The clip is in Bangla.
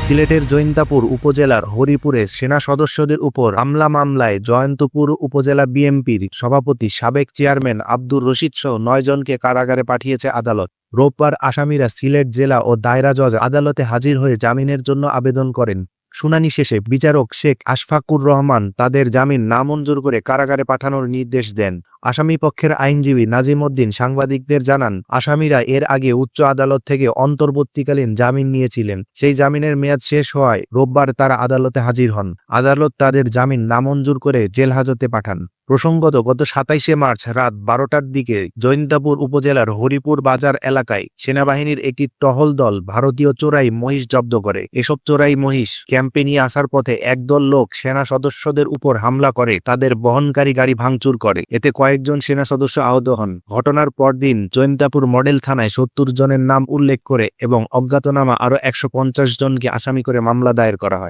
সিলেটের জৈন্তাপুর উপজেলার হরিপুরে সেনা সদস্যদের উপর হামলা মামলায় জয়ন্তপুর উপজেলা বিএনপির সভাপতি সাবেক চেয়ারম্যান আব্দুর রশিদ সহ ৯ জনকে কারাগারে পাঠিয়েছে আদালত। রোববার আসামিরা সিলেট জেলা ও দায়রা জজ আদালতে হাজির হয়ে জামিনের জন্য আবেদন করেন। শুনানি শেষে বিচারক শেখ আশফাকুর রহমান তাদের জামিন নামঞ্জুর করে কারাগারে পাঠানোর নির্দেশ দেন। আসামি পক্ষের আইনজীবী নাজিম উদ্দিন সাংবাদিকদের জানান, আসামিরা এর আগে উচ্চ আদালত থেকে অন্তর্বর্তীকালীন জামিন নিয়েছিলেন। সেই জামিনের মেয়াদ শেষ হওয়ায় রোববার তারা আদালতে হাজির হন। আদালত তাদের জামিন নামঞ্জুর করে জেলহাজতে পাঠান। প্রসঙ্গত, গত ২৭শে মার্চ রাত ১২টার দিকে জৈন্তাপুর উপজেলার হরিপুর বাজার এলাকায় সেনাবাহিনীর একটি টহল দল ভারতীয় চোরাই মহিষ জব্দ করে। এসব চোরাই মহিষ ক্যাম্পে নিয়ে আসার পথে একদল লোক সেনা সদস্যদের উপর হামলা করে তাদের বহনকারী গাড়ি ভাঙচুর করে। এতে কয়েকজন সেনা সদস্য আহত হন। ঘটনার পরদিন জৈন্তাপুর মডেল থানায় ৭০ জনের নাম উল্লেখ করে এবং অজ্ঞাতনামা আরও ১৫০ জনকে আসামি করে মামলা দায়ের করা হয়।